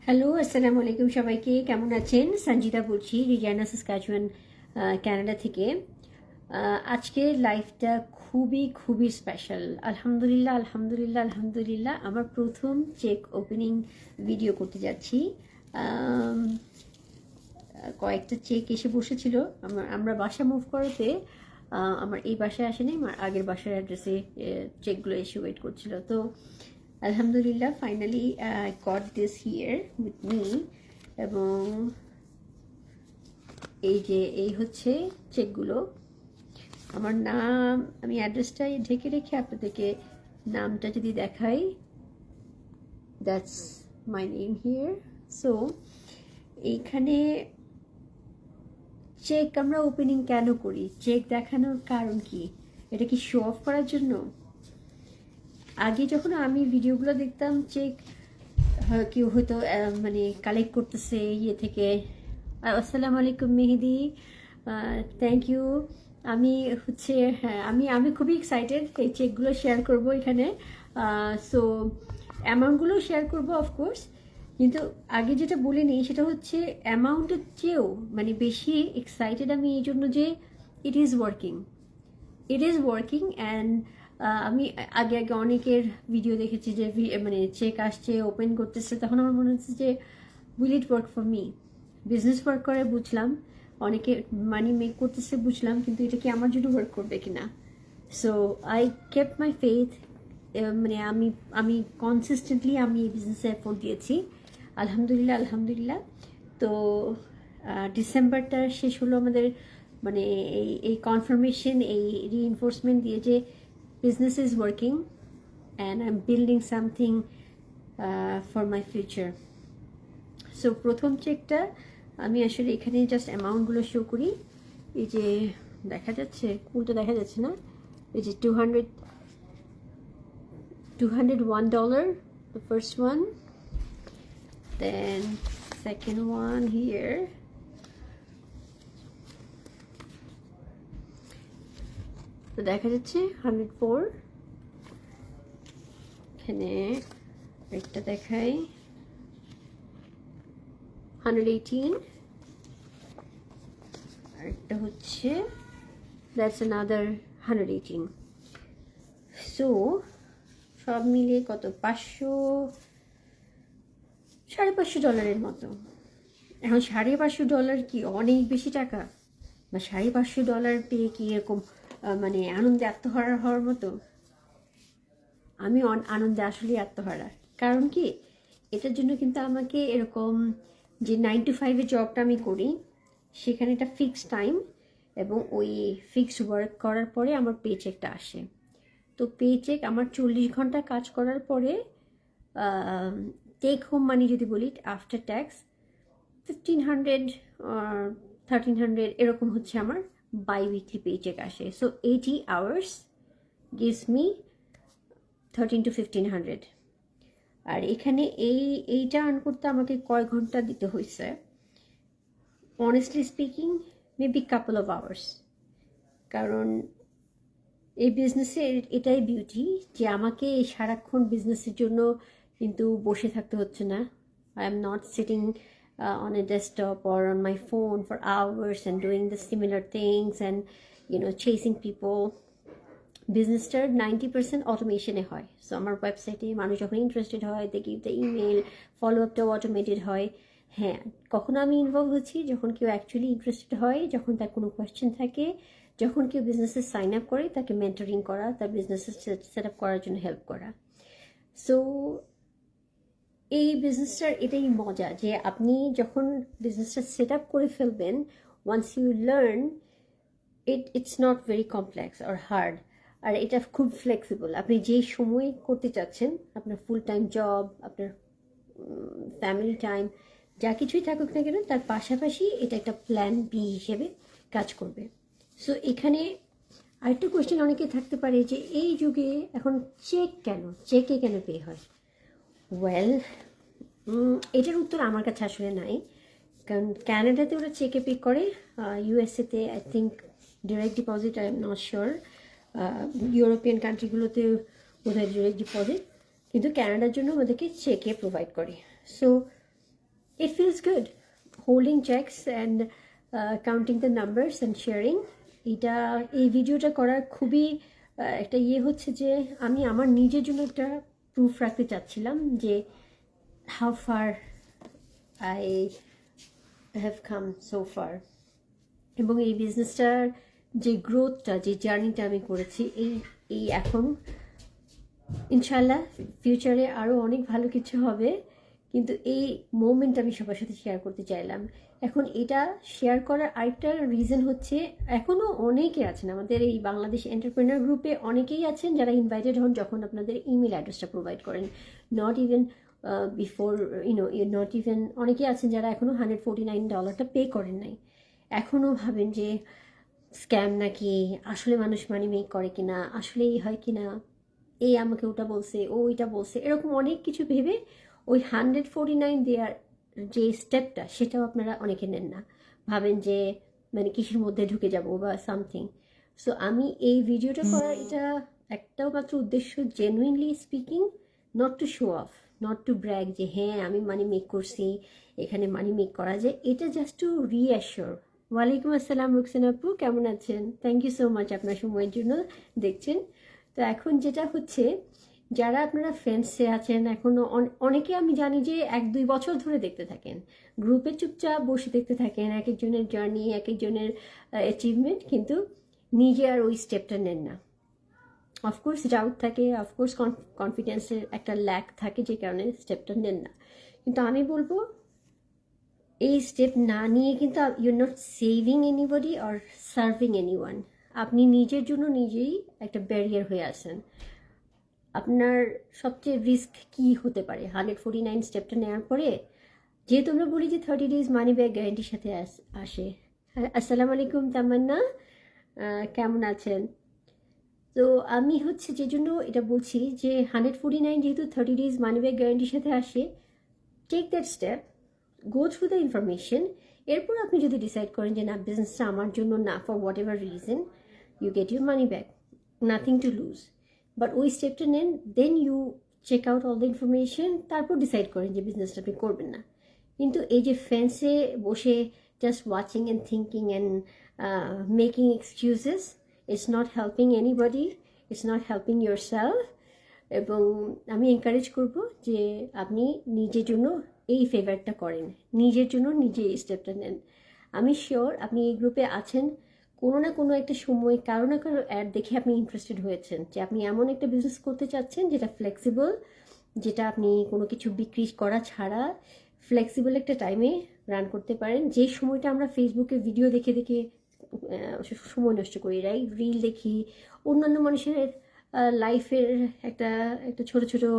Hello, আসসালামু আলাইকুম সবাইকে। কেমন আছেন? সঞ্জিতা বলছি রিজিয়ানা সাসকাচুয়ান, কানাডা থেকে। আজকের লাইফটা খুবই খুবই স্পেশাল। আলহামদুলিল্লাহ আলহামদুলিল্লাহ আলহামদুলিল্লাহ, আমার প্রথম চেক ওপেনিং ভিডিও করতে যাচ্ছি। আম, কয়েকটা চেক এসে বসেছিল। আমরা বাসা মুভ করাতে আমার এই বাসায় আসেনি, আমার আগের বাসার অ্যাড্রেসে চেকগুলো এসে ওয়েট করছিল। তো আলহামদুলিল্লাহ finally I got this here with me. এবং এই হচ্ছে চেকগুলো। আমার নাম, আমি অ্যাড্রেসটাই ঢেকে রেখে আপনাদেরকে নামটা যদি দেখাই, that's my name here. So এইখানে চেক আমরা ওপেনিং কেন করি? চেক দেখানোর কারণ কি? এটা কি শো অফ করার জন্য? আগে যখন আমি ভিডিওগুলো দেখতাম, চেক কেউ হয়তো মানে কালেক্ট করতেছে ইয়ে থেকে। আসসালামু আলাইকুম মেহেদি, থ্যাংক ইউ। আমি হচ্ছে হ্যাঁ, আমি খুবই এক্সাইটেড এই চেকগুলো শেয়ার করব এখানে। সো অ্যামাউন্টগুলো শেয়ার করবো অফকোর্স, কিন্তু আগে যেটা বলিনি সেটা হচ্ছে অ্যামাউন্টের চেয়েও মানে বেশি এক্সাইটেড আমি এই জন্য যে ইট ইজ ওয়ার্কিং অ্যান্ড আমি আগে আগে অনেকের ভিডিও দেখেছি যে মানে চেক আসছে, ওপেন করতেছে, তখন আমার মনে হচ্ছে যে will it work for me? Business work করে বুঝলাম, অনেকে মানি মেক করতেছে বুঝলাম, কিন্তু এটা কি আমার জন্য ওয়ার্ক করবে কিনা? So I kept my faith. মানে আমি কনসিস্টেন্টলি আমি এই বিজনেসে এফোর্ট দিয়েছি। আলহামদুলিল্লাহ আলহামদুলিল্লাহ। তো ডিসেম্বরটা শেষ হলো আমাদের, মানে এই কনফার্মেশন, এই রিইনফোর্সমেন্ট দিয়ে যে business is working and I'm building something for my future. So প্রথম চেকটা আমি আসলে এখানে জাস্ট অ্যামাউন্টগুলো শো করি। এই যে দেখা যাচ্ছে, উল্টো দেখা যাচ্ছে না, এই যে $201, the first one, then second one here, তো দেখা যাচ্ছে 104। এখানে একটা দেখাই 118, আরেকটা হচ্ছে দ্যাটস অ্যানাদার 118। সো সব মিলিয়ে কত? $500 মতো। এখন $550 কি অনেক বেশি টাকা? বা $550 পেয়ে কি এরকম মানে আনন্দে আত্মহারা হওয়ার মতো? আমি আনন্দে আসলে আত্মহারা। কারণ কি, এটার জন্য কিন্তু আমাকে এরকম যে 9 to 5 জবটা আমি করি, সেখানে একটা ফিক্সড টাইম এবং ওই ফিক্সড ওয়ার্ক করার পরে আমার পে চেকটা আসে। তো পে চেক আমার 40 ঘন্টা কাজ করার পরে টেক হোম মানি যদি বলি আফটার ট্যাক্স 1500 1300 এরকম হচ্ছে আমার বাই উইকলি পে চেক আসে। So 80 hours gives me 13 to 1500। আর এখানে এইটা আর্ন করতে আমাকে কয় ঘন্টা দিতে হয়েছে? Honestly speaking maybe couple of hours. কারণ এই বিজনেসে এটাই বিউটি যে আমাকে এই সারাক্ষণ বিজনেসের জন্য কিন্তু বসে থাকতে হচ্ছে না। I am not sitting on a desktop or on my phone for hours and doing the similar things and chasing people. বিজনেসটার 90% অটোমেশনে হয়। সো আমার ওয়েবসাইটে মানুষ যখন ইন্টারেস্টেড হয়, they give the email, follow আপটাও অটোমেটেড হয়। হ্যাঁ, কখনো আমি ইনভলভ হচ্ছি যখন কেউ অ্যাকচুয়ালি ইন্টারেস্টেড হয়, যখন তার কোনো কোয়েশ্চেন থাকে, যখন কেউ বিজনেসে সাইন আপ করে তাকে মেন্টরিং করা, তার বিজনেসে সেট আপ করার জন্য হেল্প করা। সো এই বিজনেসটার এটাই মজা যে আপনি যখন বিজনেসটা সেট আপ করে ফেলবেন, once you learn it's not very complex or hard. আর এটা খুব ফ্লেক্সিবল। আপনি যেই সময় করতে চাচ্ছেন, আপনার ফুল টাইম জব, আপনার ফ্যামিলি টাইম, যা কিছুই থাকুক না কেন, তার পাশাপাশি এটা একটা প্ল্যান বি হিসেবে কাজ করবে। সো এখানে আরেকটা কোয়েশ্চেন অনেকে থাকতে পারে যে এই যুগে এখন চেকে কেন পে হয়? ওয়েল, এটার উত্তর আমার কাছে আসলে নাই। কারণ ক্যানাডাতে ওরা চেকে পে করে, ইউএসএতে I think direct deposit, I am not sure. European কান্ট্রিগুলোতে বোধহয় ডিরেক্ট ডিপোজিট, কিন্তু ক্যানাডার জন্য আমাদেরকে চেকে প্রোভাইড করে। So It feels good holding checks and counting the numbers and sharing. এই ভিডিওটা করার খুবই একটা হচ্ছে যে আমি আমার নিজের জন্য একটা প্রুফ রাখতে চাচ্ছিলাম যে how far I have come so far. এবং এই বিজনেসটার যে গ্রোথটা, যে জার্নিটা আমি করেছি, এই এখন ইনশাল্লাহ ফিউচারে আরও অনেক ভালো কিছু হবে, কিন্তু এই মোমেন্ট আমি সবার সাথে শেয়ার করতে চাইলাম। এখন এটা শেয়ার করার আরেকটা রিজন হচ্ছে, এখনও অনেকে আছেন আমাদের এই বাংলাদেশ এন্টারপ্রেনার গ্রুপে, অনেকেই আছেন যারা ইনভাইটেড হন যখন আপনাদের ইমেল অ্যাড্রেসটা প্রোভাইড করেন, not even before not even অনেকেই আছেন যারা এখনও $149 পে করেন নাই, এখনও ভাবেন যে স্ক্যাম নাকি, আসলে মানুষ মানি মেক করে কিনা, আসলে এই হয় কিনা, এই আমাকে ওটা বলছে, ও এটা বলছে, এরকম অনেক কিছু ভেবে ওই 149 দেওয়ার যে স্টেপটা সেটাও আপনারা অনেকে নেন না, ভাবেন যে মানে কিসের মধ্যে ঢুকে যাব বা সামথিং। সো আমি এই ভিডিওটা করার এটা একটাও মাত্র উদ্দেশ্য, genuinely speaking, not to show off, not to brag যে হ্যাঁ আমি মানি মেক করছি, এখানে মানি মেক করা যায়, এটা জাস্ট টু রিঅ্যাসিওর। ওয়ালাইকুম আসসালাম রুকসানা আপু, কেমন আছেন? থ্যাংক ইউ সো মাচ আপনার সময়ের জন্য দেখছেন। তো এখন যেটা হচ্ছে, যারা আপনারা ফ্রেন্ডসে আছেন এখনও, অনেকে আমি জানি যে 1-2 বছর ধরে দেখতে থাকেন, গ্রুপে চুপচাপ বসে দেখতে থাকেন এক একজনের জার্নি, এক একজনের অ্যাচিভমেন্ট, কিন্তু নিজে আর ওই স্টেপটা নেন না। অফকোর্স ডাউট থাকে, অফকোর্স কনফিডেন্সের একটা ল্যাক থাকে, যে কারণে স্টেপটা নেন না। কিন্তু আমি বলবো এই স্টেপ না নিয়ে কিন্তু you are not saving anybody or serving anyone. আপনি নিজের জন্য নিজেই একটা ব্যারিয়ার হয়ে আসেন। আপনার সবচেয়ে রিস্ক কি হতে পারে 149 স্টেপটা নেওয়ার পরে? যেহেতু আমরা বলি যে 30 days মানি ব্যাক গ্যারান্টির সাথে আসে। আসসালামু আলাইকুম তামান্না, কেমন আছেন? তো আমি হচ্ছে যে জন্য এটা বলছি যে 149 যেহেতু 30 days মানি ব্যাক গ্যারান্টির সাথে আসে, take that step, go through the information. এরপর আপনি যদি ডিসাইড করেন যে না, বিজনেসটা আমার জন্য না, for whatever reason, you get your money back, nothing to lose. But ওই স্টেপটা নেন, then you check out all the information, তারপর ডিসাইড করেন যে বিজনেসটা আপনি করবেন না। কিন্তু এই যে ফ্যান্সে বসে just watching and thinking and making excuses, it's not helping anybody, it's not helping your self. এবং আমি এনকারেজ করব যে আপনি নিজের জন্য এই ফেভারটা করেন, নিজের জন্য নিজে এই স্টেপটা নেন। আমি শিওর আপনি এই গ্রুপে আছেন, কোনো না কোনো একটা সময় কারো না কারো অ্যাড দেখে আপনি ইন্টারেস্টেড হয়েছেন যে আপনি এমন একটা বিজনেস করতে চাচ্ছেন যেটা ফ্লেক্সিবল, যেটা আপনি কোনো কিছু বিক্রি করা ছাড়া ফ্লেক্সিবল একটা টাইমে রান করতে পারেন। যে সময়টা আমরা ফেসবুকে ভিডিও দেখে দেখে সময় নষ্ট করি, রাইট, রিল দেখি, অন্যান্য মানুষের লাইফের একটা একটা ছোটো ছোটো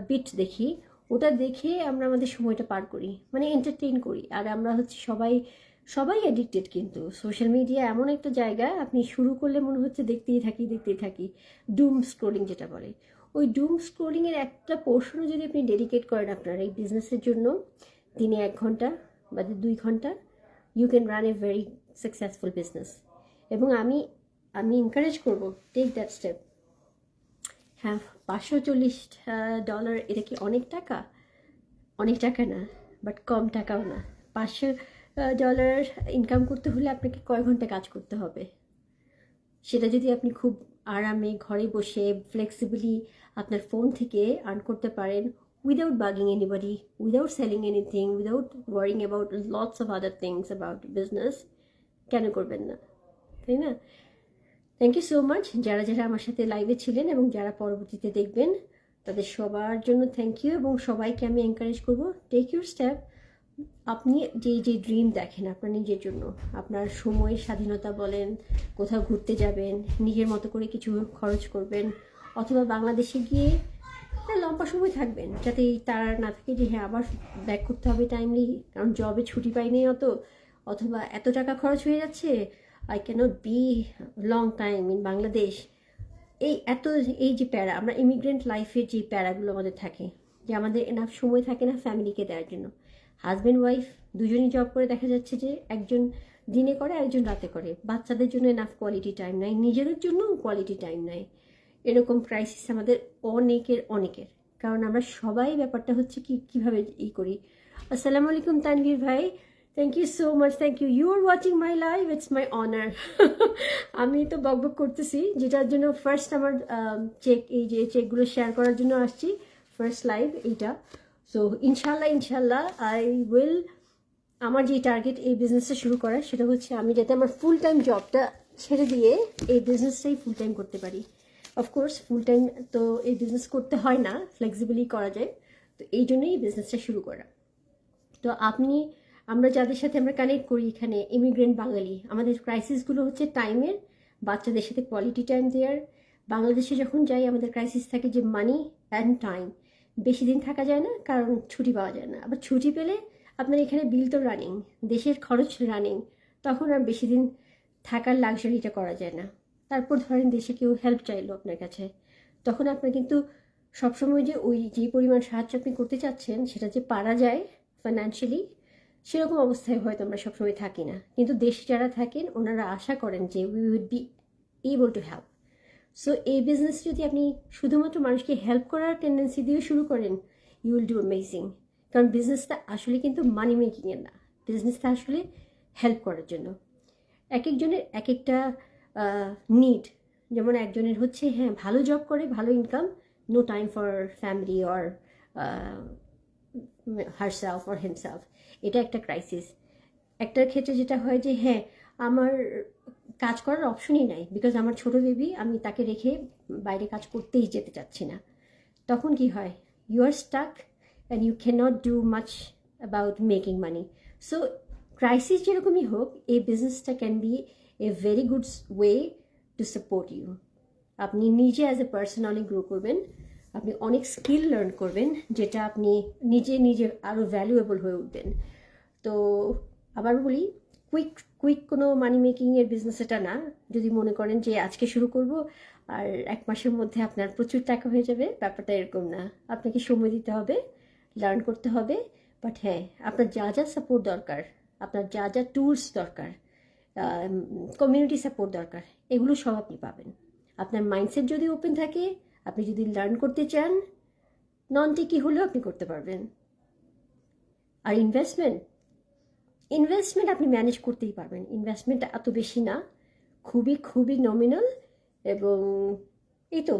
বিট দেখি, ওটা দেখে আমরা আমাদের সময়টা পার করি, মানে এন্টারটেইন করি। আর আমরা হচ্ছে সবাই অ্যাডিক্টেড, কিন্তু সোশ্যাল মিডিয়া এমন একটা জায়গা, আপনি শুরু করলে মনে হচ্ছে দেখতেই থাকি, ডুম স্ক্রোলিং যেটা বলে, ওই ডুম স্ক্রোলিংয়ের একটা পোর্শনও যদি আপনি ডেডিকেট করেন আপনার এই বিজনেসের জন্য, দিনে 1 ঘন্টা বা 2 ঘন্টা, you can run a very successful business. এবং আমি এনকারেজ করবো, টেক দ্যাট স্টেপ। হ্যাঁ, $540, এটা কি অনেক টাকা? অনেক টাকা না, বাট কম টাকাও না। $500 ইনকাম করতে হলে আপনাকে কয় ঘন্টা কাজ করতে হবে? সেটা যদি আপনি খুব আরামে ঘরে বসে ফ্লেক্সিবলি আপনার ফোন থেকে আর্ন করতে পারেন, without bugging anybody, without selling anything, without worrying about lots of other things about business, কেন করবেন না, তাই না? থ্যাংক ইউ সো মাচ যারা আমার সাথে লাইভে ছিলেন এবং যারা পরবর্তীতে দেখবেন, তাদের সবার জন্য থ্যাংক ইউ। এবং সবাইকে আমি এনকারেজ করব, টেক ইউর স্টেপ। আপনি যে ড্রিম দেখেন আপনার নিজের জন্য, আপনার সময়ের স্বাধীনতা বলেন, কোথাও ঘুরতে যাবেন, নিজের মতো করে কিছু খরচ করবেন, অথবা বাংলাদেশে গিয়ে লম্বা সময় থাকবেন, যাতে এই তার না থাকে যে হ্যাঁ আবার ব্যাক করতে হবে টাইমলি, কারণ জবে ছুটি পাইনি অথবা এত টাকা খরচ হয়ে যাচ্ছে, I cannot be long time in Bangladesh. এই যে প্যারা, আমরা ইমিগ্রেন্ট লাইফের যে প্যারাগুলো আমাদের থাকে, যে আমাদের এনাফ সময় থাকে না ফ্যামিলিকে দেওয়ার জন্য। হাজব্যান্ড ওয়াইফ দুজনেই জব করে, দেখা যাচ্ছে যে একজন দিনে করে একজন রাতে করে, বাচ্চাদের জন্য এনাফ কোয়ালিটি টাইম নাই, নিজেদের জন্য কোয়ালিটি টাইম নাই। এরকম ক্রাইসিস আমাদের অনেকের, কারণ আমরা সবাই ব্যাপারটা হচ্ছে কীভাবে করি, Assalamu alaikum Tanvir bhai. Thank you so much. Thank you. You are watching my live. It's my honor. আমি তো বকবক করতেছি, যেটার জন্য ফার্স্ট আমার চেক, এই যে চেকগুলো শেয়ার করার জন্য আসছি, ফার্স্ট লাইভ এইটা। সো ইনশাল্লাহ আই উইল, আমার যে টার্গেট এই বিজনেসটা শুরু করার, সেটা হচ্ছে আমি যাতে আমার ফুল টাইম জবটা ছেড়ে দিয়ে এই বিজনেসটাই ফুল টাইম করতে পারি। অফকোর্স ফুল টাইম তো এই বিজনেস করতে হয় না, ফ্লেক্সিবলি করা যায়। তো এই জন্যই এই বিজনেসটা শুরু করা। তো আমরা যাদের সাথে আমরা কানেক্ট করি এখানে, ইমিগ্রেন্ট বাঙালি, আমাদের ক্রাইসিসগুলো হচ্ছে টাইমের, বাচ্চাদের সাথে কোয়ালিটি টাইম দেওয়ার। বাংলাদেশে যখন যাই আমাদের ক্রাইসিস থাকে যে মানি অ্যান্ড টাইম। বেশি দিন থাকা যায় না কারণ ছুটি পাওয়া যায় না, আবার ছুটি পেলে আপনার এখানে বিল তো রানিং, দেশের খরচ রানিং, তখন আর বেশি দিন থাকার লাক্সারিটা করা যায় না। তারপর ধরেন দেশে কেউ হেল্প চাইলো আপনার কাছে, তখন আপনার কিন্তু সবসময় যে ওই যে পরিমাণ সাহায্য আপনি করতে চাচ্ছেন সেটা যে পারা যায় ফাইন্যান্সিয়ালি, সেরকম অবস্থায় হয়তো আমরা সবসময় থাকি না। কিন্তু দেশে যারা থাকেন ওনারা আশা করেন যে we weed be able to help. So এই বিজনেস যদি আপনি শুধুমাত্র মানুষকে হেল্প করার টেন্ডেন্সি দিয়ে শুরু করেন, ইউ উইল ডু অ্যামেজিং। কারণ বিজনেসটা আসলে কিন্তু মানি মেকিংয়ের না, বিজনেসটা আসলে হেল্প করার জন্য। এক একজনের এক একটা নিড। যেমন একজনের হচ্ছে হ্যাঁ ভালো জব করে, ভালো income, no time for family or herself or himself, এটা একটা ক্রাইসিস। একটার ক্ষেত্রে যেটা হয় যে হ্যাঁ আমার কাজ করার অপশনই নাই, বিকজ আমার ছোট বেবি, আমি তাকে রেখে বাইরে কাজ করতেই যেতে চাচ্ছি না। তখন কি হয়, you are stuck and you can not do much about making money. So crisis যেরকমই হোক, এই বিজনেসটা can be a very good way to support you. আপনি নিজে অ্যাজ এ পার্সোনালি গ্রো করবেন, আপনি অনেক স্কিল লার্ন করবেন, যেটা আপনি নিজে আরও ভ্যালুয়েবল হয়ে উঠবেন। তো আবার বলি, কুইক কোনো মানি মেকিংয়ের বিজনেস এটা না। যদি মনে করেন যে আজকে শুরু করব আর 1 মাসের মধ্যে আপনার প্রচুর টাকা হয়ে যাবে, ব্যাপারটা এরকম না। আপনাকে সময় দিতে হবে, লার্ন করতে হবে। বাট হ্যাঁ, আপনার যা যা সাপোর্ট দরকার, আপনার যা যা টুলস দরকার, কমিউনিটি সাপোর্ট দরকার, এগুলো সব আপনি পাবেন। আপনার মাইন্ডসেট যদি ওপেন থাকে, আপনি যদি লার্ন করতে চান, নন টেকি হলেও আপনি করতে পারবেন। আর ইনভেস্টমেন্ট আপনি ম্যানেজ করতেই পারবেন। ইনভেস্টমেন্টটা এত বেশি না, খুবই নমিনাল। এবং এই তো,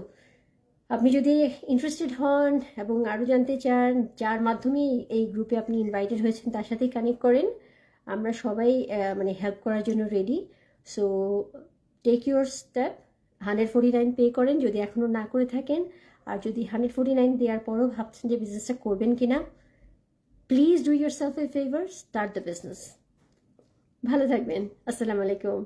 আপনি যদি ইন্টারেস্টেড হন এবং আরও জানতে চান, যার মাধ্যমে এই গ্রুপে আপনি ইনভাইটেড হয়েছেন তার সাথেই কানেক্ট করেন। আমরা সবাই মানে হেল্প করার জন্য ready. So take your step, 149 pay করেন যদি এখনও না করে থাকেন। আর যদি 149 দেওয়ার পরও ভাবছেন যে বিজনেসটা করবেন কিনা, please do yourself a favour, start the business. ভালো থাকবেন। আসসালামু আলাইকুম।